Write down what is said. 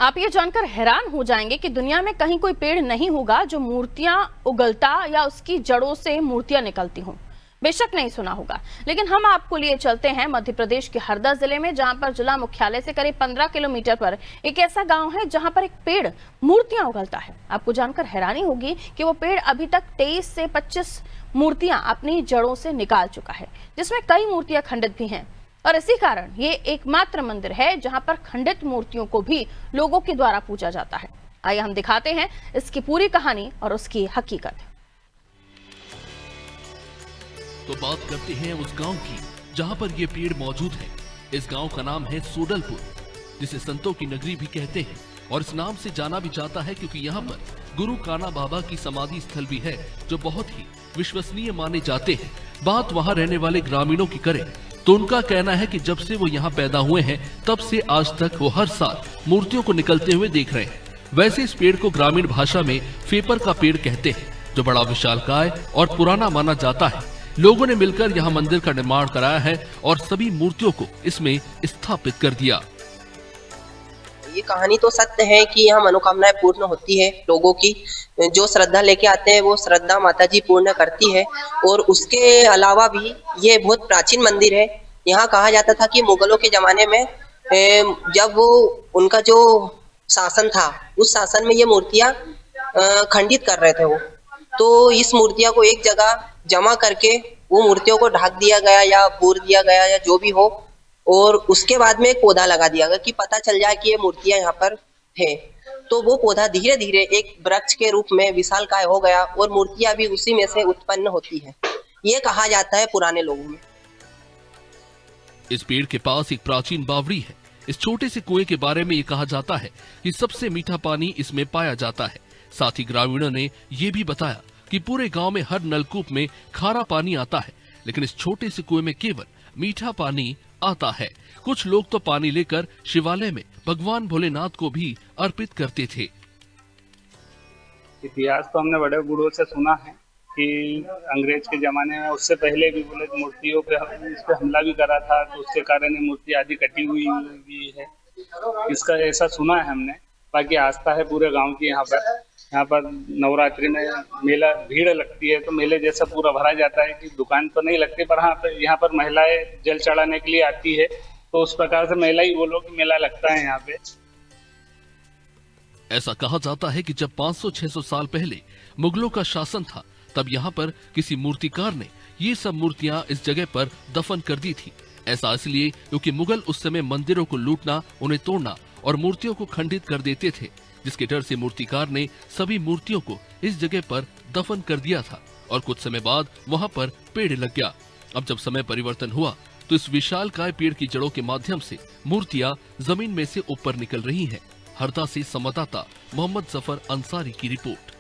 आप ये जानकर हैरान हो जाएंगे कि दुनिया में कहीं कोई पेड़ नहीं होगा जो मूर्तियां उगलता या उसकी जड़ों से मूर्तियां निकलती हों। बेशक नहीं सुना होगा, लेकिन हम आपको लिए चलते हैं मध्य प्रदेश के हरदा जिले में, जहां पर जिला मुख्यालय से करीब 15 किलोमीटर पर एक ऐसा गांव है जहां पर एक पेड़ मूर्तियां उगलता है। आपको जानकर हैरानी होगी कि वो पेड़ अभी तक 23 से 25 मूर्तियां अपनी जड़ों से निकाल चुका है, जिसमें कई मूर्तियां खंडित भी हैं। और इसी कारण ये एकमात्र मंदिर है जहां पर खंडित मूर्तियों को भी लोगों के द्वारा पूजा जाता है। आइए हम दिखाते हैं इसकी पूरी कहानी और उसकी हकीकत। तो बात करते हैं उस गांव की जहां पर ये पेड़ मौजूद है। इस गांव का नाम है सोडलपुर, जिसे संतों की नगरी भी कहते हैं, और इस नाम से जाना भी जाता है क्योंकि यहाँ पर गुरु काना बाबा की समाधि स्थल भी है, जो बहुत ही विश्वसनीय माने जाते हैं। बात वहाँ रहने वाले ग्रामीणों की करें तो उनका कहना है कि जब से वो यहाँ पैदा हुए हैं तब से आज तक वो हर साल मूर्तियों को निकलते हुए देख रहे हैं। वैसे इस पेड़ को ग्रामीण भाषा में फेपर का पेड़ कहते हैं, जो बड़ा विशालकाय और पुराना माना जाता है। लोगों ने मिलकर यहाँ मंदिर का निर्माण कराया है और सभी मूर्तियों को इसमें स्थापित कर दिया। ये कहानी तो सत्य है कि यहाँ मनोकामनाएं पूर्ण होती है। लोगों की जो श्रद्धा लेके आते हैं वो श्रद्धा माताजी पूर्ण करती है। और उसके अलावा भी ये बहुत प्राचीन मंदिर है। यहाँ कहा जाता था कि मुगलों के जमाने में जब वो उनका जो शासन था, उस शासन में ये मूर्तियां खंडित कर रहे थे वो, तो इस मूर्तियां को एक जगह जमा करके वो मूर्तियों को ढक दिया गया या पूर दिया गया या जो भी हो, और उसके बाद में एक पौधा लगा दिया गया कि पता चल जाए कि ये मूर्तियां यहाँ पर है। तो वो पौधा धीरे धीरे एक वृक्ष के रूप में विशालकाय हो गया और मूर्तियां भी उसी में से उत्पन्न होती है। ये कहा जाता है पुराने लोगों में। इस पेड़ के पास एक प्राचीन बावड़ी है। इस छोटे से कुएं के बारे में ये कहा जाता है कि सबसे मीठा पानी इसमें पाया जाता है। साथ ही ग्रामीणों ने ये भी बताया कि पूरे गांव में हर नलकूप में खारा पानी आता है, लेकिन इस छोटे से कुएं में केवल मीठा पानी आता है। कुछ लोग तो पानी लेकर शिवालय में भगवान भोलेनाथ को भी अर्पित करते थे। इतिहास तो हमने बड़े बूढ़ों से सुना है कि अंग्रेज के जमाने में, उससे पहले भी बोले मूर्तियों पे इस पे हमला भी करा था, तो उसके कारण ये मूर्ति आदि कटी हुई है। इसका ऐसा सुना है हमने। बाकी आस्था है पूरे गांव की। यहाँ पर नवरात्रि में मेला भीड़ लगती है, तो मेले जैसा पूरा भरा जाता है कि दुकान तो नहीं लगती, पर हाँ यहाँ पर महिलाएं जल चढ़ाने के लिए आती है, तो उस प्रकार से मेला ही बोलो कि मेला लगता है यहाँ पे। ऐसा कहा जाता है कि जब 500-600 साल पहले मुगलों का शासन था, तब यहाँ पर किसी मूर्तिकार ने ये सब मूर्तियां इस जगह पर दफन कर दी थी। ऐसा इसलिए क्योंकि मुगल उस समय मंदिरों को लूटना, उन्हें तोड़ना और मूर्तियों को खंडित कर देते थे, जिसके डर से मूर्तिकार ने सभी मूर्तियों को इस जगह पर दफन कर दिया था। और कुछ समय बाद वहाँ पर पेड़ लग गया। अब जब समय परिवर्तन हुआ तो इस विशालकाय पेड़ की जड़ों के माध्यम से मूर्तियां जमीन में से ऊपर निकल रही हैं। हरदा से संवाददाता मोहम्मद जफर अंसारी की रिपोर्ट।